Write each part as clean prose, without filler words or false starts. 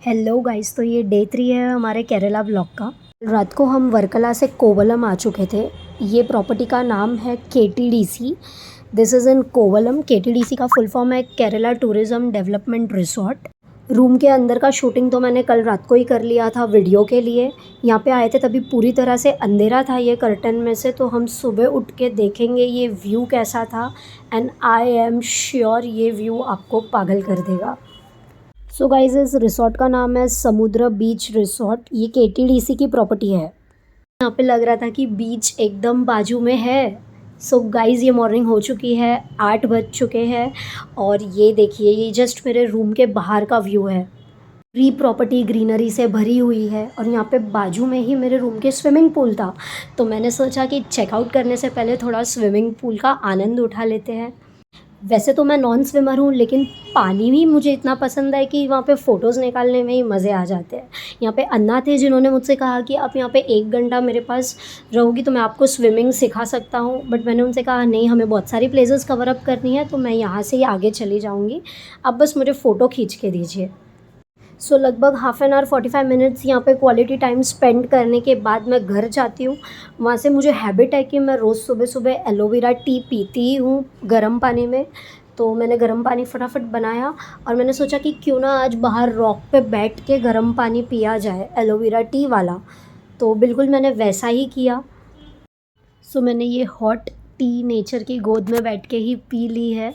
Hello guys, तो ये day 3 है हमारे केरला ब्लॉग का। रात को हम वर्कला से कोवलम आ चुके थे। ये प्रॉपर्टी का नाम है KTDC. This is in Kovalam. KTDC का फुल फॉर्म है Kerala tourism development resort. Room के अंदर का शूटिंग तो मैंने कल रात को ही कर लिया था वीडियो के लिए। यहाँ पे आए थे तभी पूरी तरह से अंधेरा था ये कर्टन में से, तो हम सुबह उठ के देखेंगे ये व्यू कैसा था। एंड आई एम श्योर ये व्यू आपको पागल कर देगा। सो गाइज, इस रिसोर्ट का नाम है समुद्र बीच रिसोर्ट। ये केटीडीसी की प्रॉपर्टी है। यहाँ पे लग रहा था कि बीच एकदम बाजू में है। सो गाइज, ये मॉर्निंग हो चुकी है, 8 बज चुके हैं। और ये देखिए, ये जस्ट मेरे रूम के बाहर का व्यू है। पूरी प्रॉपर्टी ग्रीनरी से भरी हुई है और यहाँ पे बाजू में ही मेरे रूम के स्विमिंग पूल था। तो मैंने सोचा कि चेकआउट करने से पहले थोड़ा स्विमिंग पूल का आनंद उठा लेते हैं। वैसे तो मैं नॉन स्विमर हूँ, लेकिन पानी भी मुझे इतना पसंद है कि वहाँ पे फ़ोटोज़ निकालने में ही मज़े आ जाते हैं। यहाँ पे अन्ना थे जिन्होंने मुझसे कहा कि आप यहाँ पे 1 घंटा मेरे पास रहोगी तो मैं आपको स्विमिंग सिखा सकता हूँ। बट मैंने उनसे कहा नहीं, हमें बहुत सारी प्लेसेस कवर अप करनी है, तो मैं यहाँ से ही आगे चली जाऊँगी, आप बस मुझे फ़ोटो खींच के दीजिए। सो लगभग हाफ एन आवर 45 मिनट्स यहाँ पे क्वालिटी टाइम स्पेंड करने के बाद मैं घर जाती हूँ। वहाँ से मुझे हैबिट है कि मैं रोज़ सुबह सुबह एलोवेरा टी पीती ही हूँ गर्म पानी में। तो मैंने गर्म पानी फटाफट बनाया और मैंने सोचा कि क्यों ना आज बाहर रॉक पे बैठ के गर्म पानी पिया जाए, एलोवेरा टी वाला। तो बिल्कुल मैंने वैसा ही किया। सो मैंने ये हॉट टी नेचर की गोद में बैठ के ही पी ली है।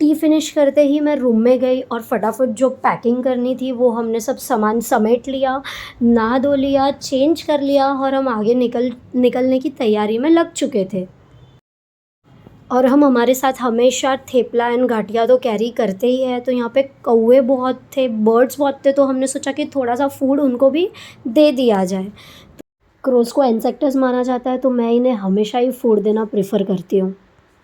टी फिनिश करते ही मैं रूम में गई और फटाफट जो पैकिंग करनी थी वो हमने सब सामान समेट लिया, नहा धो लिया, चेंज कर लिया और हम आगे निकलने की तैयारी में लग चुके थे। और हम हमारे साथ हमेशा थेपला एंड गाठिया तो कैरी करते ही है। तो यहाँ पे कौवे बहुत थे, बर्ड्स बहुत थे, तो हमने सोचा कि थोड़ा सा फूड उनको भी दे दिया जाए। क्रोस को इंसेक्टस माना जाता है, तो मैं इन्हें हमेशा ही फूड देना प्रेफर करती हूँ।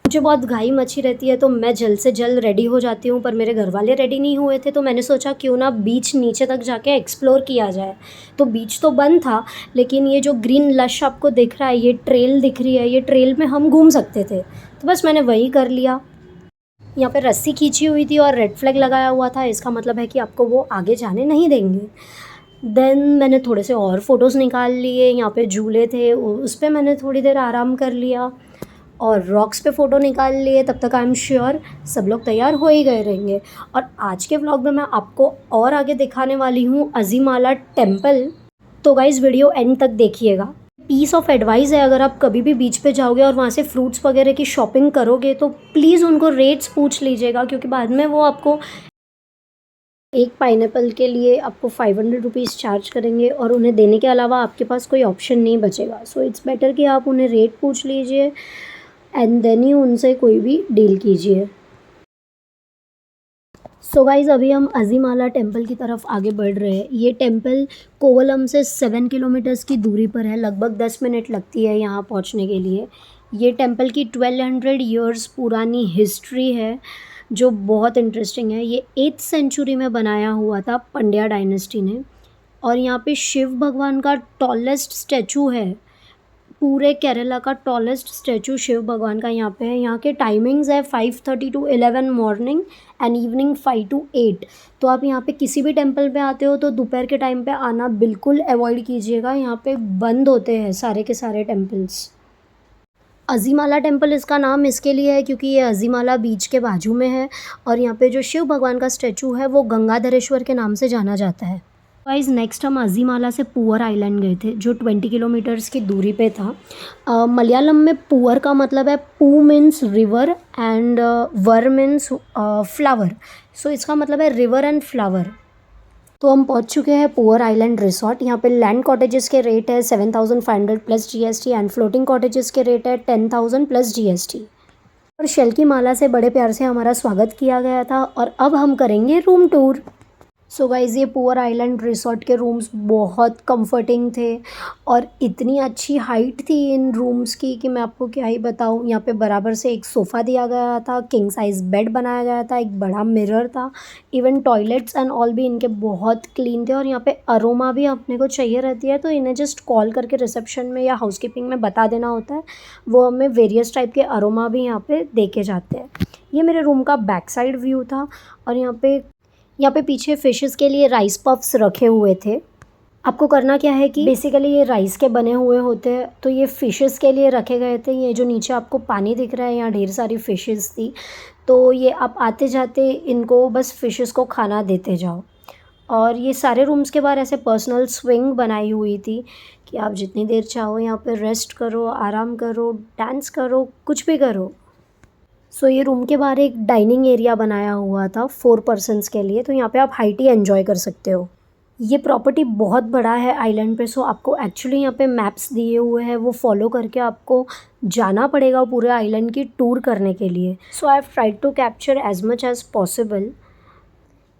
मुझे बहुत घाई मची रहती है तो मैं जल्द से जल्द रेडी हो जाती हूँ, पर मेरे घर वाले रेडी नहीं हुए थे, तो मैंने सोचा क्यों ना बीच नीचे तक जाके एक्सप्लोर किया जाए। तो बीच तो बंद था, लेकिन ये जो ग्रीन लश आपको दिख रहा है, ये ट्रेल दिख रही है, ये ट्रेल में हम घूम सकते थे, तो बस मैंने वही कर लिया। यहाँ पे रस्सी खींची हुई थी और रेड फ्लैग लगाया हुआ था, इसका मतलब है कि आपको वो आगे जाने नहीं देंगे। देन मैंने थोड़े से और फ़ोटोज़ निकाल लिए। यहाँ पे झूले थे, उस पर मैंने थोड़ी देर आराम कर लिया और रॉक्स पे फ़ोटो निकाल लिए। तब तक आई एम श्योर सब लोग तैयार हो ही गए रहेंगे। और आज के व्लॉग में मैं आपको और आगे दिखाने वाली हूँ अज़ीमाला टेम्पल। तो गाइज़, वीडियो एंड तक देखिएगा। पीस ऑफ एडवाइस है, अगर आप कभी भी बीच पे जाओगे और वहाँ से फ्रूट्स वगैरह की शॉपिंग करोगे तो प्लीज़ उनको रेट्स पूछ लीजिएगा, क्योंकि बाद में वो आपको एक पाइनएप्पल के लिए आपको 500 रुपीज़ चार्ज करेंगे और उन्हें देने के अलावा आपके पास कोई ऑप्शन नहीं बचेगा। सो इट्स बेटर कि आप उन्हें रेट पूछ लीजिए एंड देन ही उनसे कोई भी डील कीजिए। सो गाइज़, अभी हम अज़ीमाला टेम्पल की तरफ आगे बढ़ रहे हैं। ये टेम्पल कोवलम से 7 किलोमीटर्स की दूरी पर है। लगभग 10 मिनट लगती है यहाँ पहुँचने के लिए। ये टेम्पल की 1200 ईयर्स पुरानी हिस्ट्री है, जो बहुत इंटरेस्टिंग है। ये 8th सेंचुरी में बनाया हुआ था पंड्या डायनेस्टी ने। और यहाँ पे शिव भगवान का टॉलेस्ट स्टैचू है। पूरे केरला का टॉलेस्ट स्टैचू शिव भगवान का यहाँ पे है। यहाँ के टाइमिंग्स है 5:30 to 11 morning and evening 5 to 8। तो आप यहाँ पे किसी भी टेम्पल पे आते हो तो दोपहर के टाइम पे आना बिल्कुल अवॉइड कीजिएगा। यहाँ पे बंद होते हैं सारे के सारे टेम्पल्स। अज़ीमाला टेम्पल इसका नाम इसके लिए है क्योंकि ये अज़ीमाला बीच के बाजू में है और यहाँ पे जो शिव भगवान का स्टैचू है वो गंगाधरेश्वर के नाम से जाना जाता है। गाइस, नेक्स्ट हम अज़ीमाला से पुअर आइलैंड गए थे, जो 20 किलोमीटर्स की दूरी पे था। मलयालम में पुअर का मतलब है पू मीन्स रिवर एंड वर मीन्स फ्लावर। सो इसका मतलब है रिवर एंड फ्लावर। तो हम पहुंच चुके हैं पुअर आइलैंड रिसोर्ट। यहाँ पे लैंड कॉटेजेस के रेट है 7,500 plus GST and floating cottages के रेट है 10,000 प्लस जीएसटी। और शेल की माला से बड़े प्यार से हमारा स्वागत किया गया था और अब हम करेंगे रूम टूर। सो गाइज़, ये पुअर आइलैंड रिसोर्ट के रूम्स बहुत कंफर्टिंग थे और इतनी अच्छी हाइट थी इन रूम्स की कि मैं आपको क्या ही बताऊँ। यहाँ पे बराबर से एक सोफ़ा दिया गया था, किंग साइज़ बेड बनाया गया था, एक बड़ा मिरर था, इवन टॉयलेट्स एंड ऑल भी इनके बहुत क्लीन थे। और यहाँ पे अरोमा भी अपने को चाहिए रहती है, तो इन्हें जस्ट कॉल करके रिसेप्शन में या हाउसकीपिंग में बता देना होता है, वो हमें वेरियस टाइप के अरोमा भी यहाँ पे दे के जाते हैं। ये मेरे रूम का बैक साइड व्यू था और यहाँ पे यहाँ पे पीछे फ़िशेस के लिए राइस पफ्स रखे हुए थे। आपको करना क्या है कि बेसिकली ये राइस के बने हुए होते हैं, तो ये फ़िशेस के लिए रखे गए थे। ये जो नीचे आपको पानी दिख रहा है, यहाँ ढेर सारी फ़िशेस थी, तो ये आप आते जाते इनको बस फ़िशेस को खाना देते जाओ। और ये सारे रूम्स के बाहर ऐसे पर्सनल स्विंग बनाई हुई थी कि आप जितनी देर चाहो यहाँ पे रेस्ट करो, आराम करो, डांस करो, कुछ भी करो। सो ये रूम के बाहर एक डाइनिंग एरिया बनाया हुआ था 4 पर्सन्स के लिए, तो यहाँ पे आप हाई टी एन्जॉय कर सकते हो। ये प्रॉपर्टी बहुत बड़ा है आइलैंड पे, सो आपको एक्चुअली यहाँ पे मैप्स दिए हुए हैं, वो फॉलो करके आपको जाना पड़ेगा पूरे आइलैंड की टूर करने के लिए। So I have tried to capture as much as possible.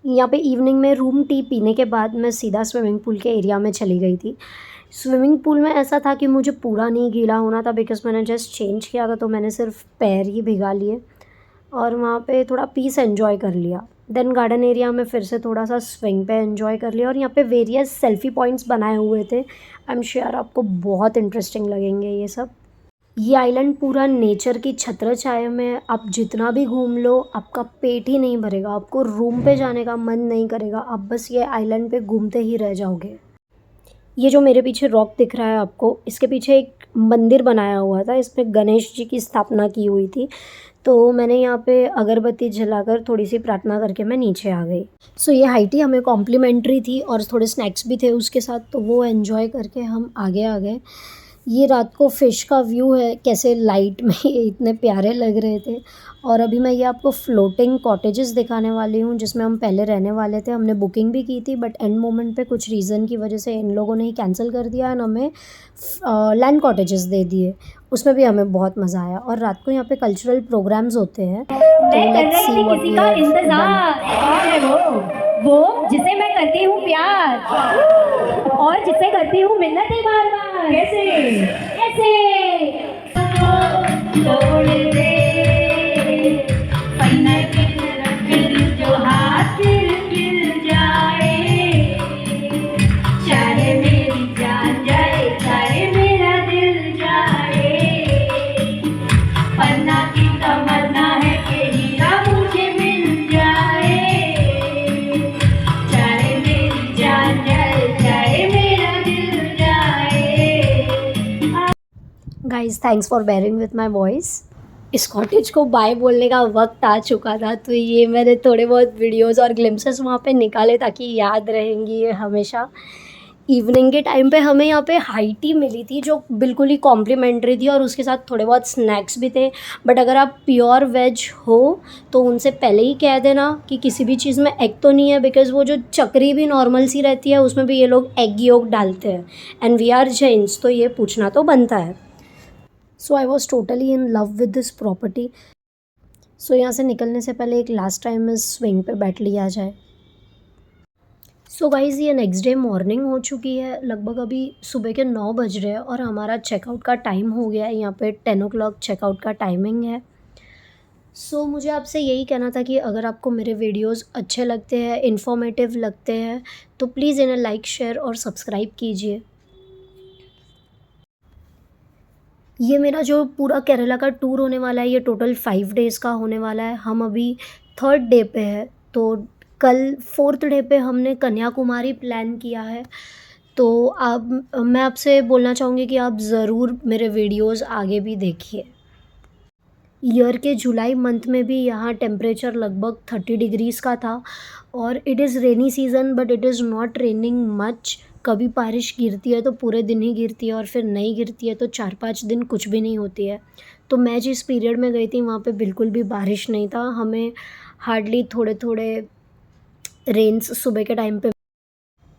यहाँ पे इवनिंग में रूम टी पीने के बाद मैं सीधा स्विमिंग पूल के एरिया में चली गई थी। स्विमिंग पूल में ऐसा था कि मुझे पूरा नहीं गीला होना था, बिकॉज़ मैंने जस्ट चेंज किया था, तो मैंने सिर्फ पैर ही भिगा लिए और वहाँ पे थोड़ा पीस एन्जॉय कर लिया। देन गार्डन एरिया में फिर से थोड़ा सा स्विंग पे एन्जॉय कर लिया और यहाँ पे वेरियस सेल्फ़ी पॉइंट्स बनाए हुए थे। आई एम श्योर आपको बहुत इंटरेस्टिंग लगेंगे ये सब। ये आइलैंड पूरा नेचर की छत्रछाया में है। आप जितना भी घूम लो, आपका पेट ही नहीं भरेगा, आपको रूम पे जाने का मन नहीं करेगा, आप बस ये आइलैंड पे घूमते ही रह जाओगे। ये जो मेरे पीछे रॉक दिख रहा है आपको, इसके पीछे एक मंदिर बनाया हुआ था, इसमें गणेश जी की स्थापना की हुई थी। तो मैंने यहाँ पे अगरबत्ती जलाकर थोड़ी सी प्रार्थना करके मैं नीचे आ गई। सो ये हाई टी हमें कॉम्प्लीमेंट्री थी और थोड़े स्नैक्स भी थे उसके साथ, तो वो एन्जॉय करके हम आगे आ गए। ये रात को फ़िश का व्यू है, कैसे लाइट में ये इतने प्यारे लग रहे थे। और अभी मैं ये आपको फ्लोटिंग कॉटेजेस दिखाने वाली हूँ, जिसमें हम पहले रहने वाले थे। हमने बुकिंग भी की थी, बट एंड मोमेंट पे कुछ रीज़न की वजह से इन लोगों ने ही कैंसिल कर दिया एंड हमें लैंड कॉटेजेस दे दिए। उसमें भी हमें बहुत मज़ा आया। और रात को यहाँ पे कल्चरल प्रोग्राम्स होते हैं, तो let's see what we have done. कौन है वो जिसे मैं करती हूँ प्यार और जिसे करती हूँ मिन्नतें बार बार। कैसे कैसे तोड़ दे पन्ना फिर जो हाथ फिर जाए, चाहे मेरी जान जाए चाहे मेरा दिल जाए, पन्ना की तमन्ना है कि हीरा मुझे मिल जाए, चाहे मेरी जान जाए चाहे मेरा दिल जाए। Guys thanks for bearing with my voice. इस कॉटेज को बाय बोलने का वक्त आ चुका था, तो ये मैंने थोड़े बहुत वीडियोस और ग्लिम्पसेस वहाँ पे निकाले ताकि याद रहेंगी ये हमेशा। इवनिंग के टाइम पे हमें यहाँ पे हाई टी मिली थी, जो बिल्कुल ही कॉम्प्लीमेंट्री थी और उसके साथ थोड़े बहुत स्नैक्स भी थे। बट अगर आप प्योर वेज हो तो उनसे पहले ही कह देना कि किसी भी चीज़ में एग तो नहीं है, बिकॉज़ वो जो चकरी भी नॉर्मल सी रहती है उसमें भी ये लोग एग योग डालते हैं एंड वी आर जैन्स, तो ये पूछना तो बनता है। So I was totally in love with this property. So यहाँ से निकलने से पहले एक लास्ट टाइम इस स्विंग पे बैठ लिया जाए। सो गाइज़ ये नेक्स्ट डे मॉर्निंग हो चुकी है, लगभग अभी सुबह के 9 बज रहे हैं और हमारा चेकआउट का टाइम हो गया है। यहाँ पे 10 ओ क्लॉक चेकआउट का टाइमिंग है। सो मुझे आपसे यही कहना था कि अगर आपको मेरे वीडियोस अच्छे लगते हैं, इन्फॉर्मेटिव लगते हैं, तो प्लीज़ इन्हें लाइक, शेयर और सब्सक्राइब कीजिए। ये मेरा जो पूरा केरला का टूर होने वाला है, ये टोटल 5 डेज़ का होने वाला है। हम अभी 3rd डे पे है, तो कल 4th डे पे हमने कन्याकुमारी प्लान किया है। तो आप मैं आपसे बोलना चाहूँगी कि आप ज़रूर मेरे वीडियोस आगे भी देखिए। ईयर के जुलाई मंथ में भी यहाँ टेम्परेचर लगभग 30 डिग्रीज़ का था और it is rainy season, but it is not raining much. कभी बारिश गिरती है तो पूरे दिन ही गिरती है और फिर नहीं गिरती है तो 4-5 दिन कुछ भी नहीं होती है। तो मैं जिस पीरियड में गई थी वहाँ पे बिल्कुल भी बारिश नहीं था, हमें हार्डली थोड़े-थोड़े रेन्स सुबह के टाइम पे।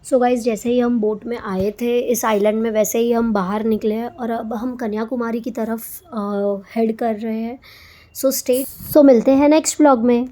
सो गाइज़ जैसे ही हम बोट में आए थे इस आइलैंड में, वैसे ही हम बाहर निकले हैं और अब हम कन्याकुमारी की तरफ हेड कर रहे हैं। सो मिलते हैं नेक्स्ट व्लॉग में।